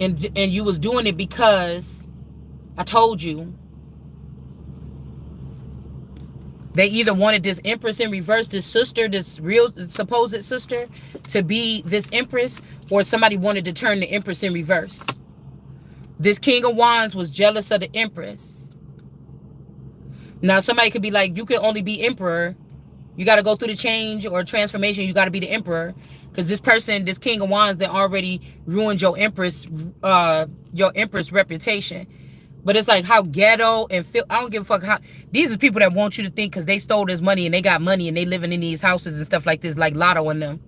And you was doing it because I told you. They either wanted this Empress in reverse, this sister, this real supposed sister, to be this Empress, or somebody wanted to turn the Empress in reverse. This King of Wands was jealous of the Empress. Now, somebody could be like, you can only be Emperor. You got to go through the change or transformation. You got to be the Emperor. Because this person, this King of Wands, that already ruined your Empress reputation. But it's like how ghetto and I don't give a fuck how. These are people that want you to think because they stole this money and they got money and they living in these houses and stuff like this, like Lotto and them.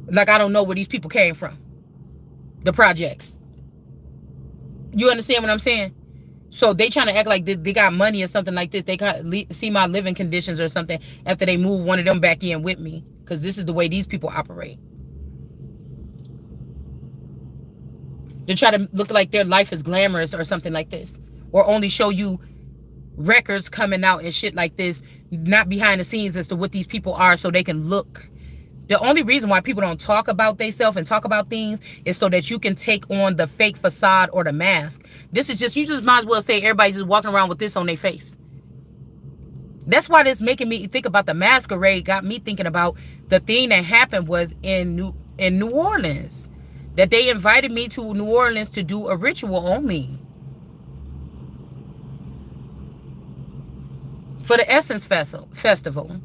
Like, I don't know where these people came from. The projects. You understand what I'm saying? So they trying to act like they got money or something like this. They got see my living conditions or something after they move one of them back in with me. Because this is the way these people operate. They try to look like their life is glamorous or something like this. Or only show you records coming out and shit like this. Not behind the scenes as to what these people are so they can look. The only reason why people don't talk about themselves and talk about things is so that you can take on the fake facade or the mask. This is just, you just might as well say everybody's just walking around with this on their face. That's why this making me think about the masquerade, got me thinking about the thing that happened was in New Orleans. That they invited me to New Orleans to do a ritual on me. For the Essence Festival.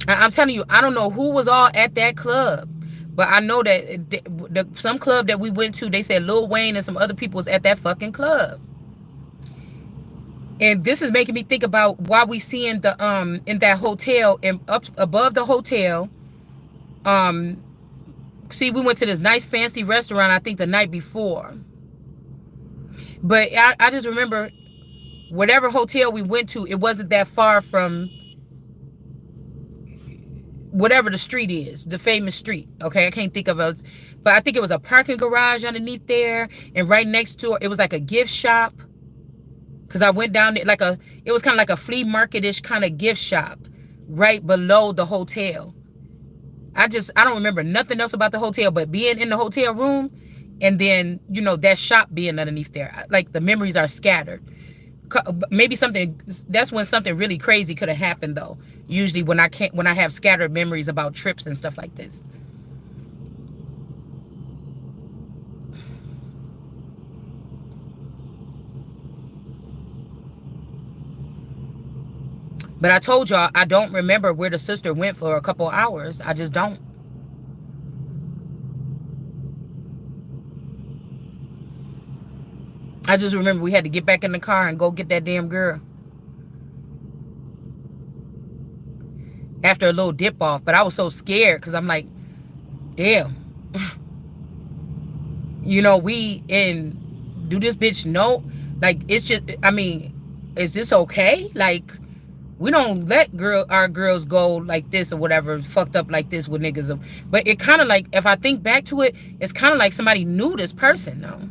I'm telling you, I don't know who was all at that club. But I know that some club that we went to, they said Lil Wayne and some other people was at that fucking club. And this is making me think about why we seeing the in that hotel and up above the hotel. See, we went to this nice fancy restaurant, I think the night before. But I just remember whatever hotel we went to, it wasn't that far from whatever the street is, the famous street. Okay, I can't think of it. But I think it was a parking garage underneath there. And right next to it was like a gift shop. Because I went down there, it was kind of like a flea market-ish kind of gift shop right below the hotel. I don't remember nothing else about the hotel but being in the hotel room and then, you know, that shop being underneath there. Like, the memories are scattered. Maybe that's when something really crazy could have happened, though. Usually when I have scattered memories about trips and stuff like this. But I told y'all, I don't remember where the sister went for a couple hours. I just don't. I just remember we had to get back in the car and go get that damn girl. After a little dip off. But I was so scared because I'm like, damn. You know, do this bitch know? Like, it's just, I mean, is this okay? Like, we don't let our girls go like this or whatever, fucked up like this with niggas. But it kind of like, if I think back to it, it's kind of like somebody knew this person, though.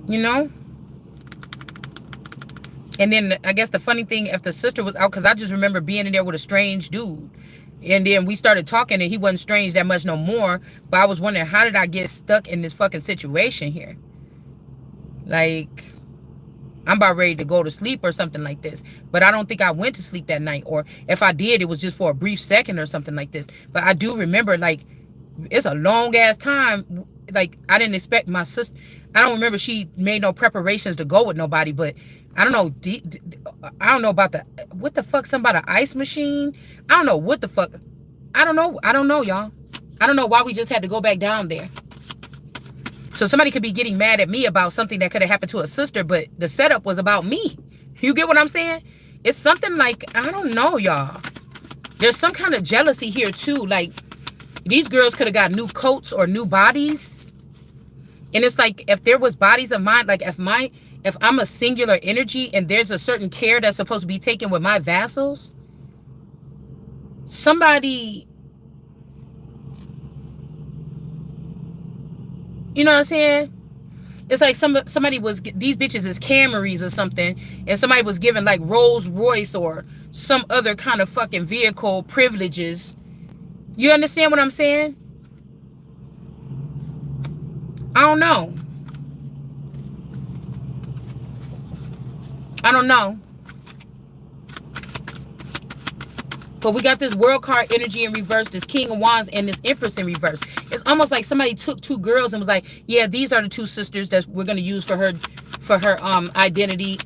You know? And then I guess the funny thing, if the sister was out, because I just remember being in there with a strange dude. And then we started talking and he wasn't strange that much no more. But I was wondering, how did I get stuck in this fucking situation here? Like, I'm about ready to go to sleep or something like this. But I don't think I went to sleep that night. Or if I did, it was just for a brief second or something like this. But I do remember, like, it's a long ass time. Like, I didn't expect my sister. I don't remember she made no preparations to go with nobody. But I don't know. I don't know about what the fuck, something about an ice machine. I don't know what the fuck. I don't know. I don't know, y'all. I don't know why we just had to go back down there. So somebody could be getting mad at me about something that could have happened to a sister, but the setup was about me. You get what I'm saying? It's something like, I don't know, y'all. There's some kind of jealousy here too. Like, these girls could have got new coats or new bodies. And it's like, if there was bodies of mine, like if I'm a singular energy and there's a certain care that's supposed to be taken with my vassals, somebody, you know what I'm saying? It's like somebody was, these bitches is Camrys or something, and somebody was given like Rolls Royce or some other kind of fucking vehicle privileges. You understand what I'm saying? I don't know. I don't know. But we got this world card energy in reverse, this King of Wands, and this Empress in reverse. It's almost like somebody took two girls and was like, yeah, these are the two sisters that we're going to use for her identity.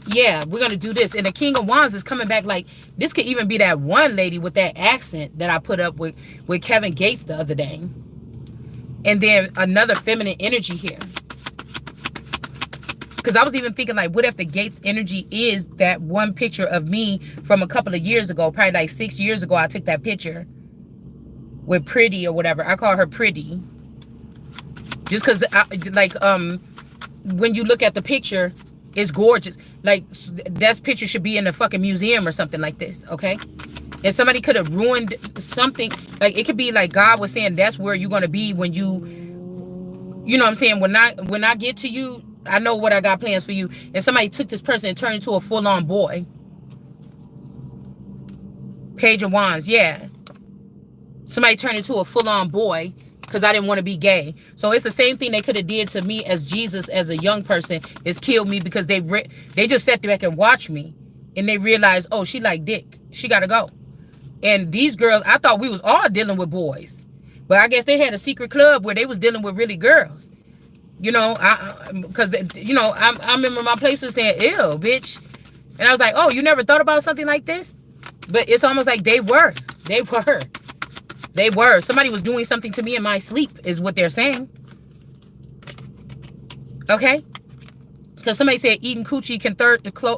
Yeah, we're going to do this. And the King of Wands is coming back like, this could even be that one lady with that accent that I put up with Kevin Gates the other day. And then another feminine energy here. Because I was even thinking, like, what if the Gates energy is that one picture of me from a couple of years ago, probably like 6 years ago, I took that picture with Pretty or whatever. I call her Pretty. Just because, when you look at the picture, it's gorgeous. Like, that picture should be in a fucking museum or something like this, okay? And somebody could have ruined something. Like, it could be like God was saying that's where you're going to be when you know what I'm saying? When I get to you, I know what I got plans for you. And somebody took this person and turned into a full-on boy. Page of Wands, yeah. Somebody turned into a full-on boy because I didn't want to be gay. So it's the same thing they could have did to me as Jesus as a young person, is killed me because they just sat back and watched me. And they realized, oh, she like dick. She got to go. And these girls, I thought we was all dealing with boys. But I guess they had a secret club where they was dealing with really girls. You know, because, you know, I remember my place was saying, ew, bitch. And I was like, oh, you never thought about something like this? But it's almost like they were. Somebody was doing something to me in my sleep is what they're saying. Okay? Because somebody said eating coochie can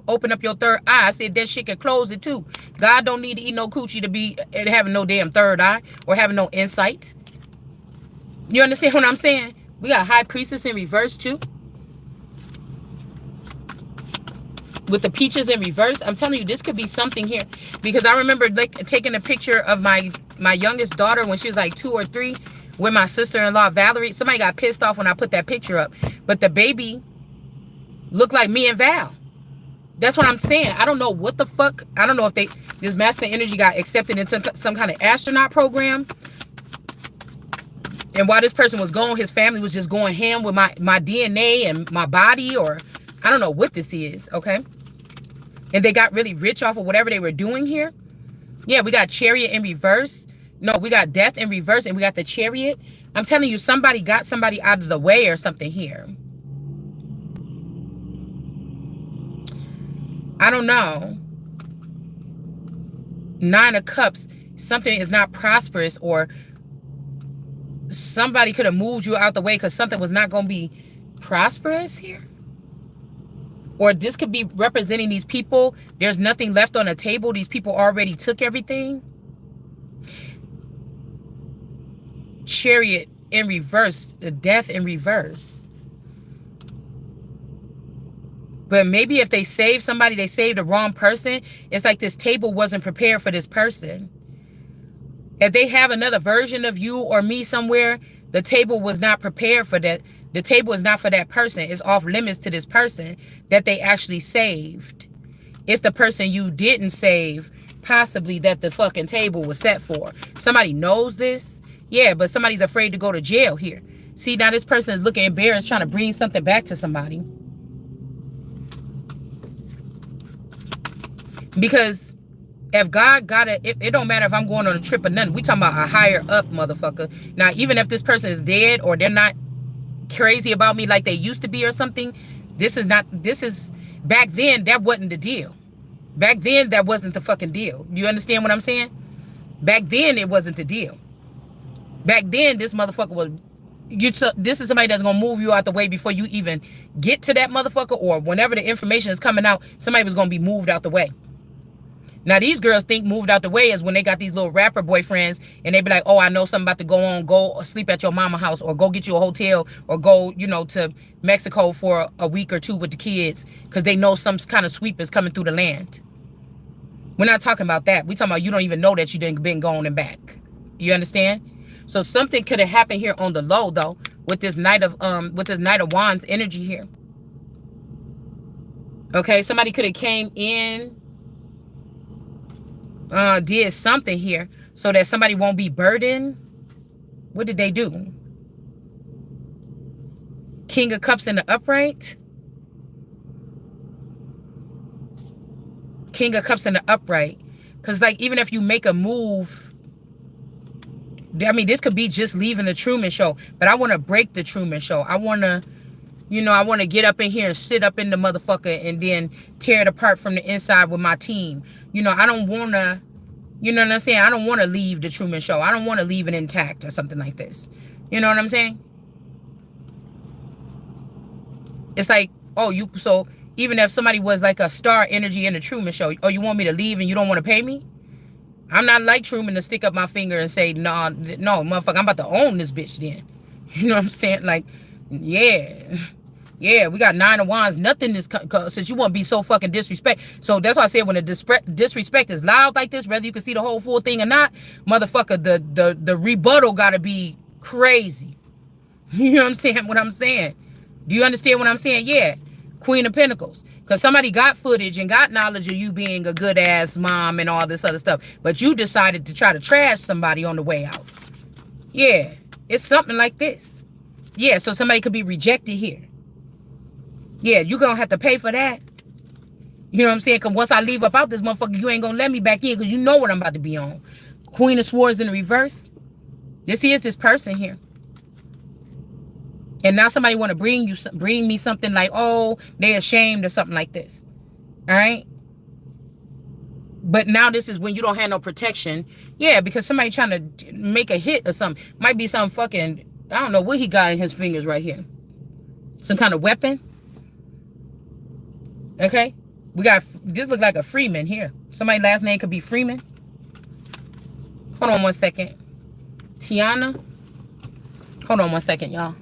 open up your third eye. I said that shit can close it too. God don't need to eat no coochie to be having no damn third eye or having no insight. You understand what I'm saying? We got High Priestess in reverse too. With the peaches in reverse. I'm telling you, this could be something here. Because I remember like taking a picture of my youngest daughter when she was like 2 or 3 with my sister-in-law Valerie. Somebody got pissed off when I put that picture up. But the baby looked like me and Val. That's what I'm saying. I don't know what the fuck. I don't know if this masculine energy got accepted into some kind of astronaut program. And while this person was gone, his family was just going ham with my DNA and my body, or I don't know what this is, okay? And they got really rich off of whatever they were doing here. Yeah, we got Chariot in reverse. No, we got Death in reverse, and we got the Chariot. I'm telling you, somebody got somebody out of the way or something here. I don't know. Nine of Cups. Something is not prosperous, or somebody could have moved you out the way because something was not going to be prosperous here. Or this could be representing these people. There's nothing left on the table. These people already took everything. Chariot in reverse. Death in reverse. But maybe if they saved somebody, they saved the wrong person. It's like this table wasn't prepared for this person. If they have another version of you or me somewhere, the table was not prepared for that. The table is not for that person. It's off limits to this person that they actually saved. It's the person you didn't save, possibly, that the fucking table was set for. Somebody knows this. Yeah, but somebody's afraid to go to jail here. See, now this person is looking embarrassed, trying to bring something back to somebody. Because if God got it, it don't matter if I'm going on a trip or nothing. We talking about a higher up motherfucker. Now, even if this person is dead or they're not crazy about me like they used to be or something, this is, back then, that wasn't the deal. Back then, that wasn't the fucking deal. You understand what I'm saying? Back then, it wasn't the deal. Back then, this motherfucker was, this is somebody that's going to move you out the way before you even get to that motherfucker, or whenever the information is coming out, somebody was going to be moved out the way. Now, these girls think moved out the way is when they got these little rapper boyfriends and they be like, oh, I know something about to go on. Go sleep at your mama house, or go get you a hotel, or go, you know, to Mexico for a week or two with the kids because they know some kind of sweep is coming through the land. We're not talking about that. We're talking about you don't even know that you didn't been going and back. You understand? So something could have happened here on the low, though, with this Knight of Wands energy here. Okay, somebody could have came in, did something here so that somebody won't be burdened. What did they do? King of Cups in the upright. King of Cups in the upright. Because, like, even if you make a move, I mean, this could be just leaving the Truman Show. But I want to break the Truman Show. I want to, you know, I want to get up in here and sit up in the motherfucker and then tear it apart from the inside with my team. You know, I don't want to, you know what I'm saying? I don't want to leave the Truman Show. I don't want to leave it intact or something like this. You know what I'm saying? It's like, oh, so even if somebody was like a star energy in the Truman Show, oh, you want me to leave and you don't want to pay me? I'm not like Truman to stick up my finger and say, no, motherfucker, I'm about to own this bitch then. You know what I'm saying? Like, yeah. Yeah, we got Nine of Wands. Nothing is, since you want to be so fucking disrespect. So that's why I said when the disrespect is loud like this, whether you can see the whole full thing or not, motherfucker, the rebuttal got to be crazy. You know what I'm saying? What I'm saying? Do you understand what I'm saying? Yeah. Queen of Pentacles. Because somebody got footage and got knowledge of you being a good ass mom and all this other stuff. But you decided to try to trash somebody on the way out. Yeah. It's something like this. Yeah, so somebody could be rejected here. Yeah, you're going to have to pay for that. You know what I'm saying? Because once I leave up out this motherfucker, you ain't going to let me back in because you know what I'm about to be on. Queen of Swords in the reverse. This is this person here. And now somebody want to bring me something like, oh, they ashamed or something like this. All right? But now this is when you don't have no protection. Yeah, because somebody trying to make a hit or something. Might be some fucking, I don't know what he got in his fingers right here. Some kind of weapon. Okay? We got, this look like a Freeman here. Somebody's last name could be Freeman. Hold on one second. Tiana. Hold on one second, y'all.